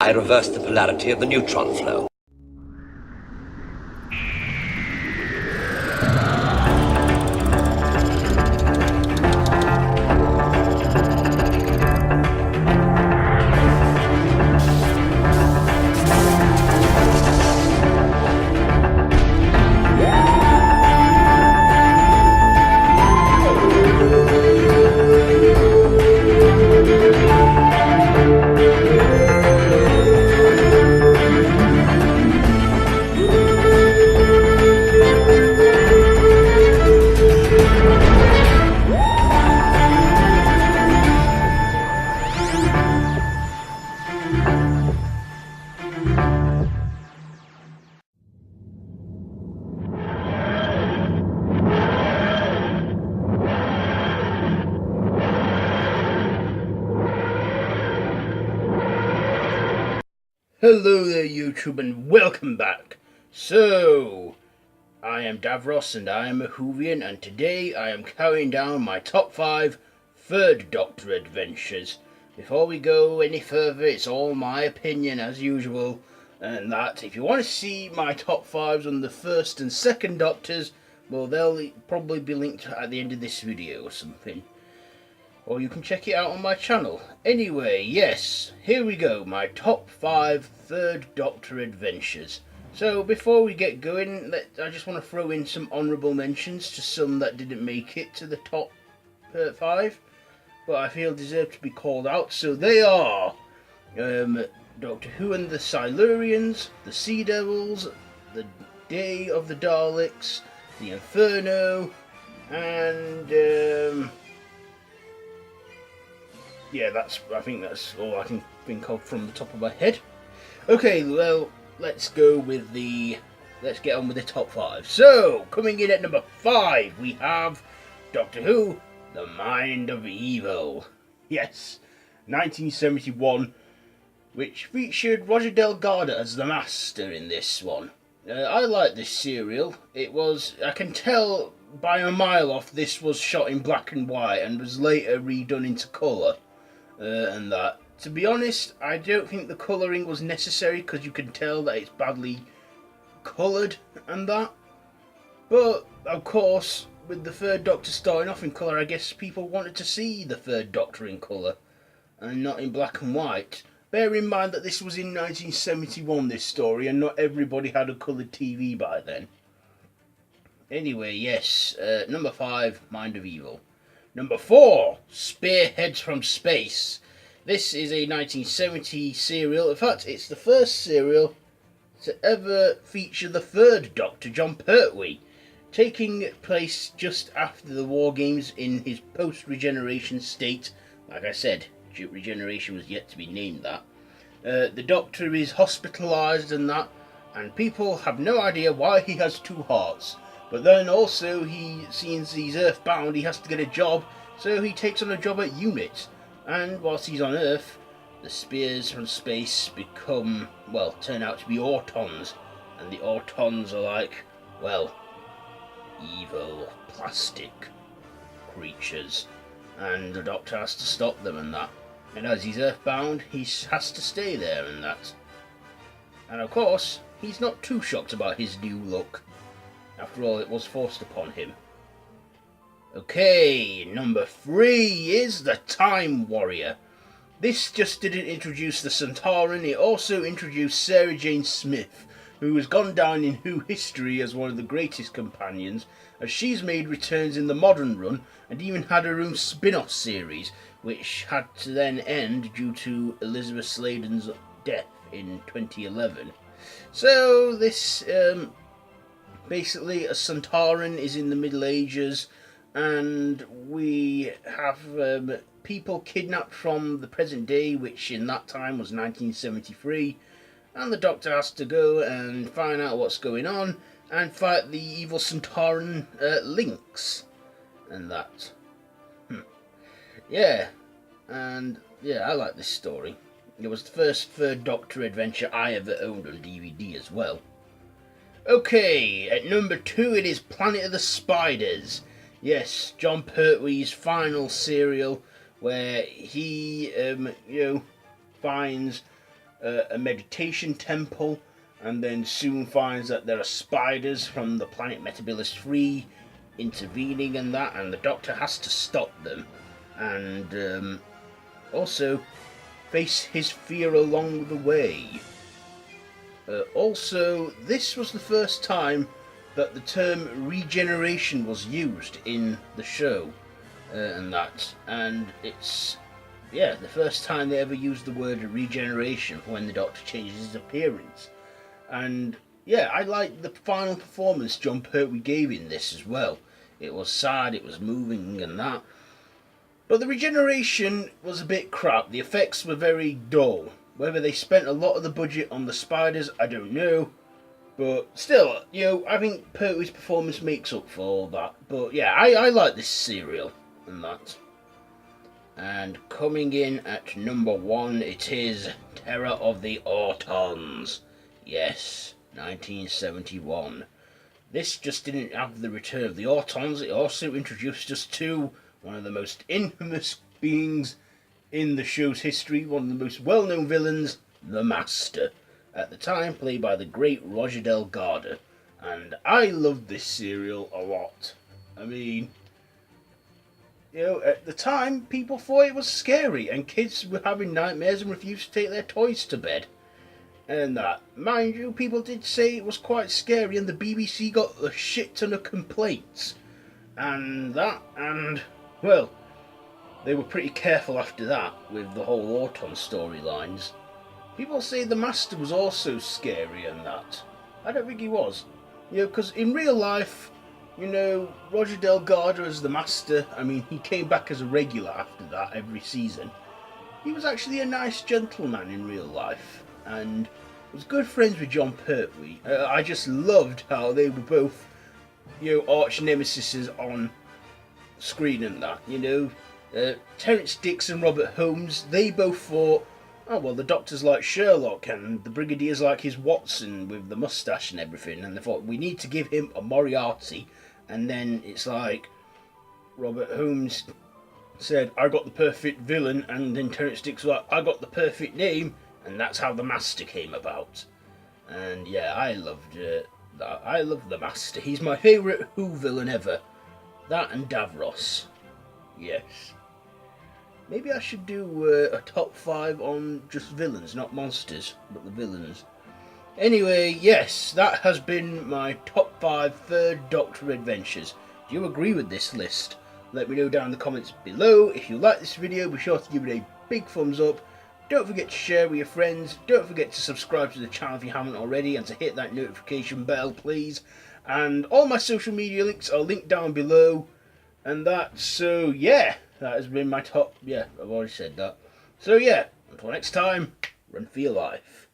I reversed the polarity of the neutron flow. Hello there YouTube and welcome back. So, I am Davros and I am a Whovian, and today I am carrying down my top 5 Third Doctor adventures. Before we go any further, it's all my opinion as usual, and that if you want to see my top 5s on the first and second Doctors, well, they'll probably be linked at the end of this video or something. Or you can check it out on my channel. Anyway, yes, here we go, my top 5 Third Doctor adventures. So before we get going, I just want to throw in some honourable mentions to some that didn't make it to the top 5, but I feel deserve to be called out. So they are Doctor Who and the Silurians, the Sea Devils, the Day of the Daleks, the Inferno, and yeah, I think that's all I can think of from the top of my head. Okay, well, let's get on with the top 5. So, coming in at number 5, we have Doctor Who, The Mind of Evil. Yes, 1971, which featured Roger Delgado as the Master in this one. I like this serial. I can tell by a mile off this was shot in black and white and was later redone into colour. And that. To be honest, I don't think the colouring was necessary because you can tell that it's badly coloured and that. But, of course, with the Third Doctor starting off in colour, I guess people wanted to see the Third Doctor in colour and not in black and white. Bear in mind that this was in 1971, this story, and not everybody had a coloured TV by then. Anyway, yes, number 5, Mind of Evil. Number 4, Spearheads from Space. This is a 1970 serial. In fact, it's the first serial to ever feature the Third Doctor, Jon Pertwee, taking place just after the War Games in his post-regeneration state. Like I said, regeneration was yet to be named that. The Doctor is hospitalised and that, and people have no idea why he has 2 hearts. But then also, since he's earthbound, he has to get a job, so he takes on a job at UNIT. And whilst he's on Earth, the spears from space turn out to be Autons. And the Autons are like, evil plastic creatures. And the Doctor has to stop them and that. And as he's earthbound, he has to stay there and that. And of course, he's not too shocked about his new look. After all, it was forced upon him. Okay, number 3 is the Time Warrior. This just didn't introduce the Centauran, it also introduced Sarah Jane Smith, who has gone down in Who history as one of the greatest companions, as she's made returns in the modern run, and even had her own spin-off series, which had to then end due to Elizabeth Sladen's death in 2011. So this basically, a Centauran is in the Middle Ages, and we have people kidnapped from the present day, which in that time was 1973, and the Doctor has to go and find out what's going on, and fight the evil Centauran Lynx, and that. Yeah, and yeah, I like this story. It was the first Third Doctor adventure I ever owned on DVD as well. Okay, at number 2 it is Planet of the Spiders. Yes, Jon Pertwee's final serial where he, finds a meditation temple, and then soon finds that there are spiders from the planet Metabilis 3 intervening in that, and the Doctor has to stop them, and also face his fear along the way. Also, this was the first time that the term regeneration was used in the show, and it's the first time they ever used the word regeneration when the Doctor changes his appearance. And yeah, I like the final performance Jon Pertwee gave in this as well. It was sad, it was moving and that. But the regeneration was a bit crap. The effects were very dull. Whether they spent a lot of the budget on the spiders, I don't know. But still, I think Pertwee's performance makes up for all that. But yeah, I like this serial and that. And coming in at number 1, it is Terror of the Autons. Yes, 1971. This just didn't have the return of the Autons, it also introduced us to one of the most infamous beings in the show's history, one of the most well-known villains, the Master, at the time played by the great Roger Delgado. And I loved this serial a lot. I mean, at the time, people thought it was scary, and kids were having nightmares and refused to take their toys to bed. And that, mind you, people did say it was quite scary, and the BBC got a shit ton of complaints. And well, they were pretty careful after that with the whole Auton storylines. People say the Master was also scary and that. I don't think he was. Because in real life, Roger Delgado as the Master, I mean, he came back as a regular after that every season. He was actually a nice gentleman in real life, and was good friends with Jon Pertwee. I just loved how they were both, arch nemesis on screen and that, Terence Dix and Robert Holmes, they both thought, oh well, the Doctor's like Sherlock and the Brigadier's like his Watson with the moustache and everything, and they thought, we need to give him a Moriarty. And then it's like, Robert Holmes said, I got the perfect villain, and then Terence Dix was like, I got the perfect name, and that's how the Master came about. And yeah, I loved that. I love the Master. He's my favourite Who villain ever. That and Davros. Yes. Maybe I should do a top 5 on just villains, not monsters, but the villains. Anyway, yes, that has been my top 5 Third Doctor adventures. Do you agree with this list? Let me know down in the comments below. If you like this video, be sure to give it a big thumbs up. Don't forget to share with your friends. Don't forget to subscribe to the channel if you haven't already, and to hit that notification bell, please. And all my social media links are linked down below. And that, so yeah, that has been my top, I've already said that. So yeah, until next time, run for your life.